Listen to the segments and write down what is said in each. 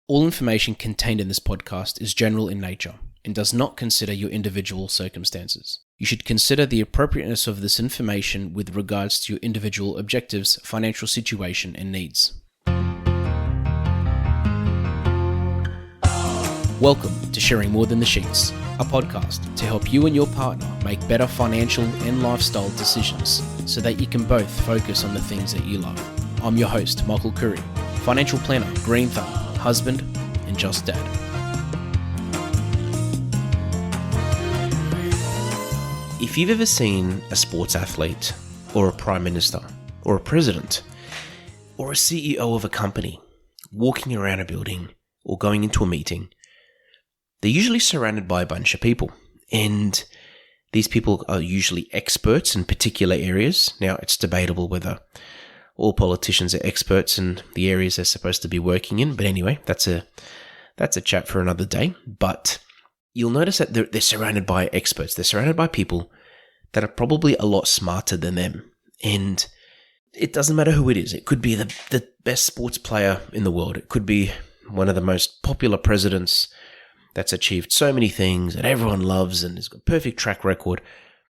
All information contained in this podcast is general in nature and does not consider your individual circumstances. You should consider the appropriateness of this information with regards to your individual objectives, financial situation, and needs. Welcome to Sharing More Than the Sheets, a podcast to help you and your partner make better financial and lifestyle decisions so that you can both focus on the things that you love. I'm your host, Michael Khouri, financial planner, green thumb, husband, and just dad. If you've ever seen a sports athlete, or a prime minister, or a president, or a CEO of a company walking around a building or going into a meeting, they're usually surrounded by a bunch of people, and these people are usually experts in particular areas. Now, it's debatable whether all politicians are experts in the areas they're supposed to be working in, but anyway, that's a chat for another day. But you'll notice that they're surrounded by experts. They're surrounded by people that are probably a lot smarter than them, and it doesn't matter who it is. It could be the best sports player in the world. It could be one of the most popular presidents that's achieved so many things that everyone loves and has got a perfect track record.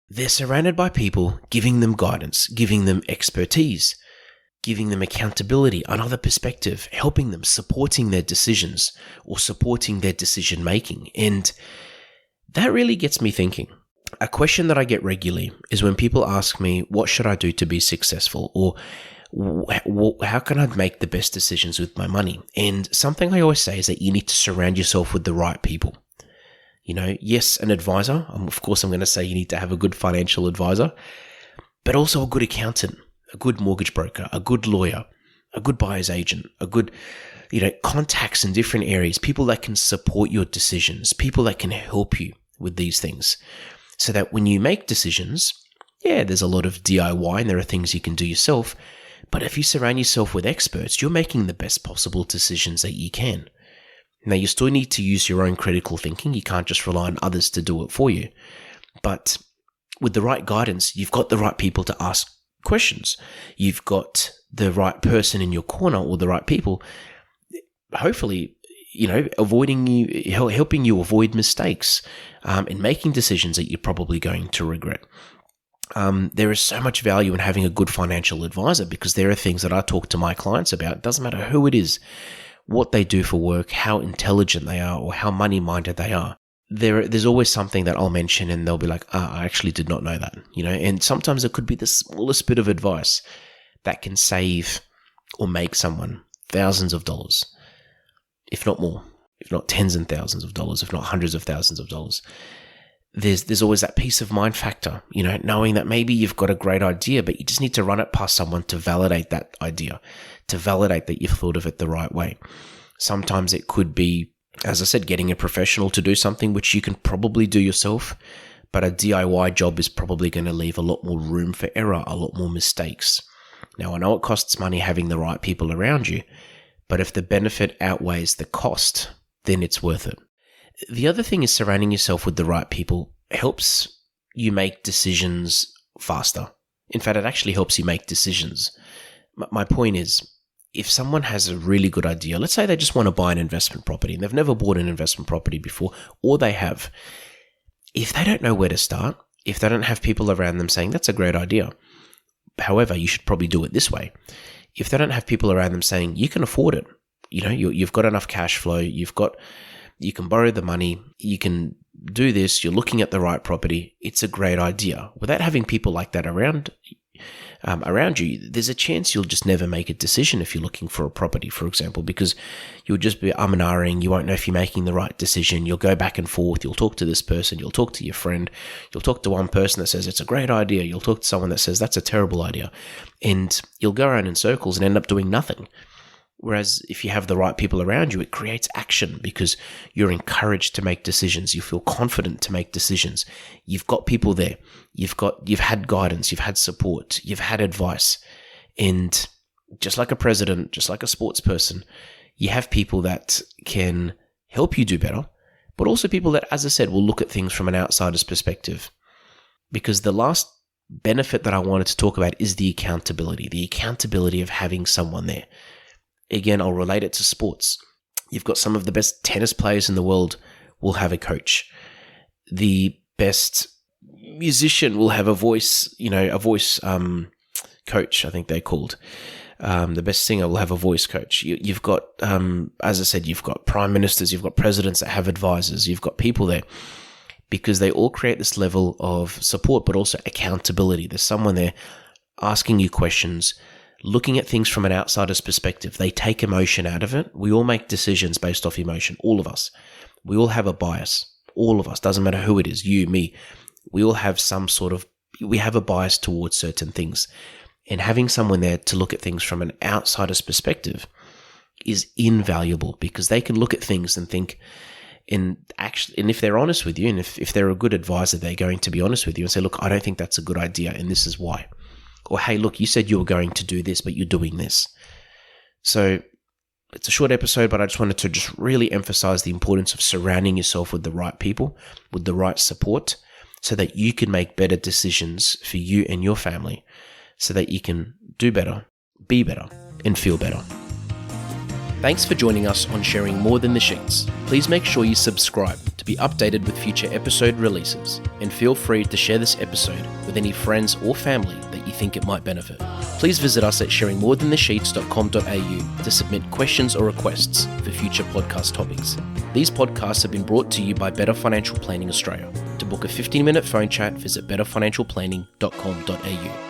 They're surrounded by people giving them guidance, giving them expertise, giving them accountability, another perspective, helping them, supporting their decisions or supporting their decision making. And that really gets me thinking. A question that I get regularly is when people ask me, what should I do to be successful? Or how can I make the best decisions with my money? And something I always say is that you need to surround yourself with the right people. You know, yes, an advisor. Of course, I'm going to say you need to have a good financial advisor, but also a good accountant, a good mortgage broker, a good lawyer, a good buyer's agent, a good, contacts in different areas, people that can support your decisions, people that can help you with these things. So that when you make decisions, there's a lot of DIY and there are things you can do yourself. But if you surround yourself with experts, you're making the best possible decisions that you can. Now, you still need to use your own critical thinking. You can't just rely on others to do it for you. But with the right guidance, you've got the right people to ask questions. You've got the right person in your corner or the right people, hopefully, helping you avoid mistakes and making decisions that you're probably going to regret. There is so much value in having a good financial advisor because there are things that I talk to my clients about. It doesn't matter who it is, what they do for work, how intelligent they are, or how money-minded they are. There's always something that I'll mention and they'll be like, I actually did not know that, and sometimes it could be the smallest bit of advice that can save or make someone thousands of dollars, if not more, if not tens and thousands of dollars, if not hundreds of thousands of dollars. There's always that peace of mind factor, knowing that maybe you've got a great idea, but you just need to run it past someone to validate that idea, to validate that you've thought of it the right way. Sometimes it could be, as I said, getting a professional to do something which you can probably do yourself, but a DIY job is probably going to leave a lot more room for error, a lot more mistakes. Now, I know it costs money having the right people around you, but if the benefit outweighs the cost, then it's worth it. The other thing is surrounding yourself with the right people helps you make decisions faster. In fact, it actually helps you make decisions. My point is, if someone has a really good idea, let's say they just want to buy an investment property and they've never bought an investment property before, or they have, if they don't know where to start, if they don't have people around them saying, that's a great idea, however, you should probably do it this way. If they don't have people around them saying, you can afford it, you've got enough cash flow, you can borrow the money, you can do this, you're looking at the right property, it's a great idea. Without having people like that around you, there's a chance you'll just never make a decision if you're looking for a property, for example, because you'll just be and ahhing, you won't know if you're making the right decision, you'll go back and forth, you'll talk to this person, you'll talk to your friend, you'll talk to one person that says it's a great idea, you'll talk to someone that says that's a terrible idea, and you'll go around in circles and end up doing nothing. Whereas if you have the right people around you, it creates action because you're encouraged to make decisions. You feel confident to make decisions. You've got people there. You've had guidance. You've had support. You've had advice. And just like a president, just like a sports person, you have people that can help you do better, but also people that, as I said, will look at things from an outsider's perspective. Because the last benefit that I wanted to talk about is the accountability of having someone there. Again, I'll relate it to sports. You've got some of the best tennis players in the world will have a coach. The best musician will have a voice coach, I think they're called. The best singer will have a voice coach. You've got, as I said, you've got prime ministers, you've got presidents that have advisors, you've got people there, because they all create this level of support, but also accountability. There's someone there asking you questions, looking at things from an outsider's perspective. They take emotion out of it. We all make decisions based off emotion, all of us. We all have a bias, all of us, doesn't matter who it is, you, me. We all have we have a bias towards certain things. And having someone there to look at things from an outsider's perspective is invaluable, because they can look at things and think, and if they're honest with you, and if they're a good advisor, they're going to be honest with you and say, look, I don't think that's a good idea, and this is why. Or, hey, look, you said you were going to do this, but you're doing this. So it's a short episode, but I just wanted to just really emphasize the importance of surrounding yourself with the right people, with the right support, so that you can make better decisions for you and your family, so that you can do better, be better, and feel better. Thanks for joining us on Sharing More Than the Sheets. Please make sure you subscribe to be updated with future episode releases, and feel free to share this episode with any friends or family that you think it might benefit. Please visit us at sharingmorethanthesheets.com.au to submit questions or requests for future podcast topics. These podcasts have been brought to you by Better Financial Planning Australia. To book a 15-minute phone chat, visit betterfinancialplanning.com.au.